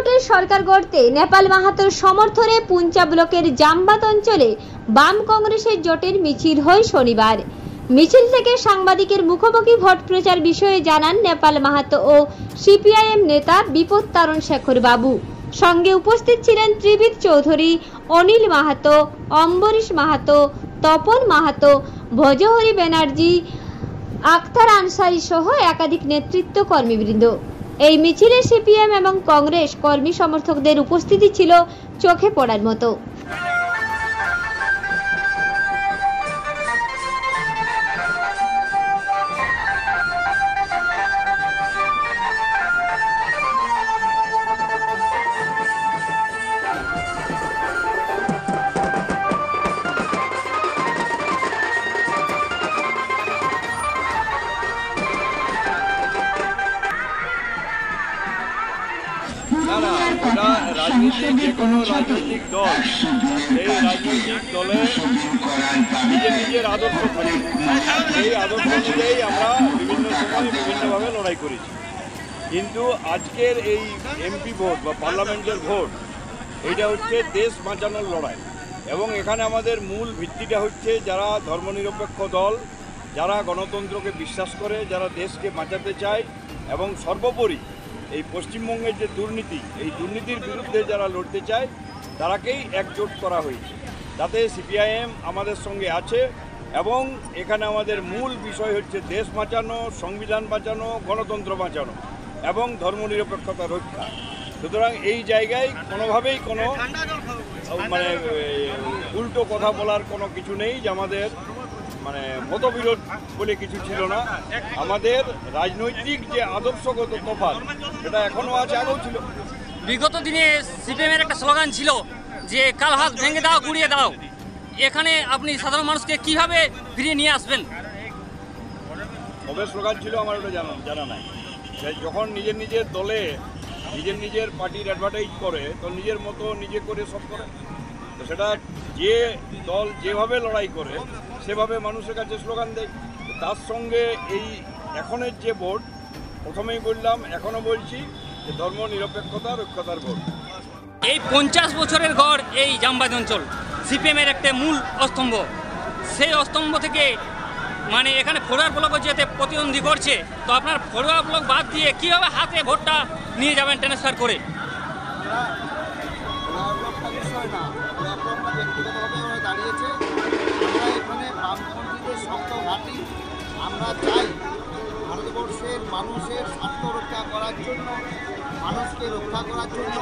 জোটের সরকার গড়তে নেপাল মাহাতোর সমর্থনে পুঞ্চা ব্লকের জামবাদ অঞ্চলে বাম কংগ্রেসের জোটের মিছিল হয় শনিবার। মিছিল থেকে সাংবাদিকের মুখোমুখি ভোট প্রচার বিষয়ে জানান নেপাল মাহাতো ও সিপিআইএম নেতা বিপদ তারণ শেখর বাবু। সঙ্গে উপস্থিত ছিলেন ত্রিবিদ চৌধুরী, অনিল মাহাতো, অম্বরীশ মাহাতো, তপন মাহাতো, ভজহরি ব্যানার্জি, আখতার আনসারি সহ একাধিক নেতৃত্ব কর্মীবৃন্দ। এই মিছিলে সিপিএম এবং কংগ্রেস কর্মী সমর্থকদের উপস্থিতি ছিল চোখে পড়ার মতো। রাজনীতিক যে কোনো রাজনৈতিক দল এই রাজনৈতিক দলে নিজের আদর্শ থাকে, সেই আদর্শ অনুযায়ী আমরা বিভিন্ন সময় বিভিন্নভাবে লড়াই করেছি। কিন্তু আজকের এই এমপি ভোট বা পার্লামেন্টের ভোট, এইটা হচ্ছে দেশ বাঁচানোর লড়াই। এবং এখানে আমাদের মূল ভিত্তিটা হচ্ছে যারা ধর্মনিরপেক্ষ দল, যারা গণতন্ত্রকে বিশ্বাস করে, যারা দেশকে বাঁচাতে চায় এবং সর্বোপরি এই পশ্চিমবঙ্গের যে দুর্নীতি, এই দুর্নীতির বিরুদ্ধে যারা লড়তে চায় তারাকেই একজোট করা হয়েছে। তাতে সিপিআইএম আমাদের সঙ্গে আছে এবং এখানে আমাদের মূল বিষয় হচ্ছে দেশ বাঁচানো, সংবিধান বাঁচানো, গণতন্ত্র বাঁচানো এবং ধর্মনিরপেক্ষতা রক্ষা। সুতরাং এই জায়গায় কোনোভাবেই কোনো উল্টো কথা বলার কোনো কিছু নেই যে আমাদের মতবিরোধ বলে কিছু ছিল না। আমাদের রাজনৈতিক যে আদর্শগত তফাৎ সেটা এখনও আছে, আগেও ছিল। বিগত দিনে সিপিএমের একটা স্লোগান ছিল যে কাল হাত ভেঙে দাও, গুড়িয়ে দাও। এখানে আপনি সাধারণ মানুষকে কিভাবে ফিরিয়ে নিয়ে আসবেন? কবে স্লোগান ছিল আমার ওটা জানা নাই। যখন নিজের দলে নিজের পার্টির অ্যাডভার্টাইজ করে তো নিজের মতো নিজে করে সব করে, তো সেটা যে দল যেভাবে লড়াই করে সেভাবে মানুষের কাছে স্লোগান দেয়। তার সঙ্গে এই এখনের যে ভোট, প্রথমেই বললাম এখনও বলছি যে ধর্ম নিরপেক্ষতা রক্ষতার ভোট। এই 50 বছরের গড় এই জামবাদ অঞ্চল সিপিএমের একটা মূল অস্তম্ভ। সেই অস্তম্ভ থেকে এখানে ফরোয়ার ব্লক যেতে প্রতিদ্বন্দ্বী করছে, তো আপনার ফরোয়ার ব্লক বাদ দিয়ে কীভাবে হাতে ভোটটা নিয়ে যাবেন ট্রান্সফার করে? দাঁড়িয়েছে আমরা এখানে বামপন্থীদের শক্ত ঘাঁটি। আমরা চাই ভারতবর্ষের মানুষের স্বার্থ রক্ষা করার জন্য, মানুষকে রক্ষা করার জন্য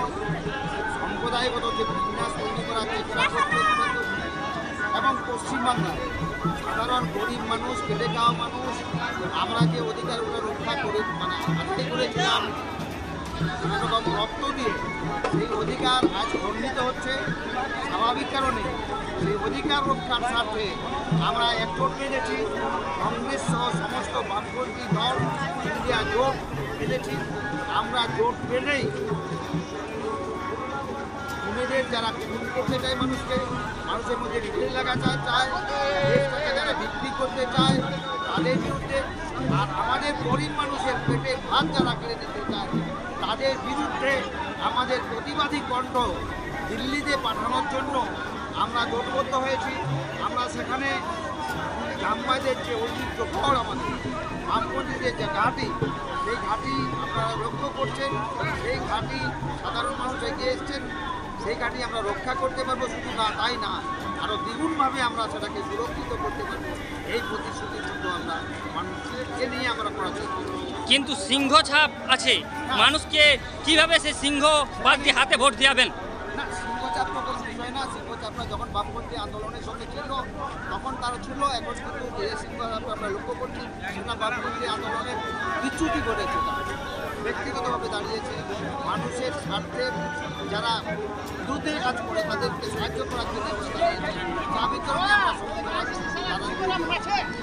সম্প্রদায়গত যে বিন্যাস তৈরি করার চেষ্টা করছে এবং পশ্চিমবাংলায় সাধারণ গরিব মানুষ, খেটে খাওয়া মানুষ, আমরা যে অধিকারগুলো রক্ষা করে আদায় করেছিলাম নানা রকম রক্ত দিয়ে, সেই অধিকার আজ খণ্ডিত হচ্ছে। স্বাভাবিক কারণে সেই অধিকার রক্ষার স্বার্থে আমরা একজোট বেঁধেছি। কংগ্রেস সহ সমস্ত বামপন্থী দল ইন্ডিয়া জোট বেঁধেছি। আমরা জোট বেঁধেই নিজেদের যারা খুন করতে চায় মানুষের মধ্যে ঢিল লাগাতে চায়, দেশটাকে যারা বিক্রি করতে চায় তাদের বিরুদ্ধে, আর আমাদের গরিব মানুষের পেটে ভাত যারা কেড়ে দিতে চায় তাদের বিরুদ্ধে আমাদের প্রতিবাদী কণ্ঠ দিল্লিতে পাঠানোর জন্য আমরা জোটবদ্ধ হয়েছি। আমরা সেখানে জামবাদের যে ঐতিহ্যগড়, আমাদের বামপন্থীদের যে ঘাঁটি, সেই ঘাঁটি আপনারা লক্ষ্য করছেন। সেই ঘাঁটি সাধারণ মানুষ এগিয়ে এসছেন, সেই ঘাঁটি আমরা রক্ষা করতে পারবো। শুধু না তাই না, আরও দ্বিগুণভাবে আমরা সেটাকে সুরক্ষিত করতে পারবো। এই প্রতিশ্রুতি কিন্তু আমরা মানুষকে নিয়ে আমরা করার চেষ্টা করব। কিন্তু সিংহ ছাপ আছে, মানুষকে কিভাবে সেই সিংহ বাদ দিয়ে হাতে ভোট দিয়াবেন? না, সিংহচাপ তো কোনো বিষয় না। সিংহচাপটা যখন বামপন্থী আন্দোলনের সঙ্গে ছিল তখন তারা ছিল, এখন কিন্তু যে সিংহচাপ আমরা লক্ষ্য করছি সেটা বামপন্থী আন্দোলনের বিচ্যুতি ঘটেছে। ব্যক্তিগতভাবে দাঁড়িয়েছে, মানুষের স্বার্থে যারা বিরুদ্ধে কাজ করে তাদেরকে সাহায্য করার জন্য দাঁড়িয়েছে। স্বাভাবিক কারণে আমরা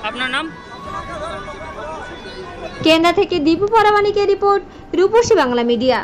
আপনার নাম? কেন্দ্রা থেকে দীপু পরামানিকের রিপোর্ট, রূপসী বাংলা মিডিয়া।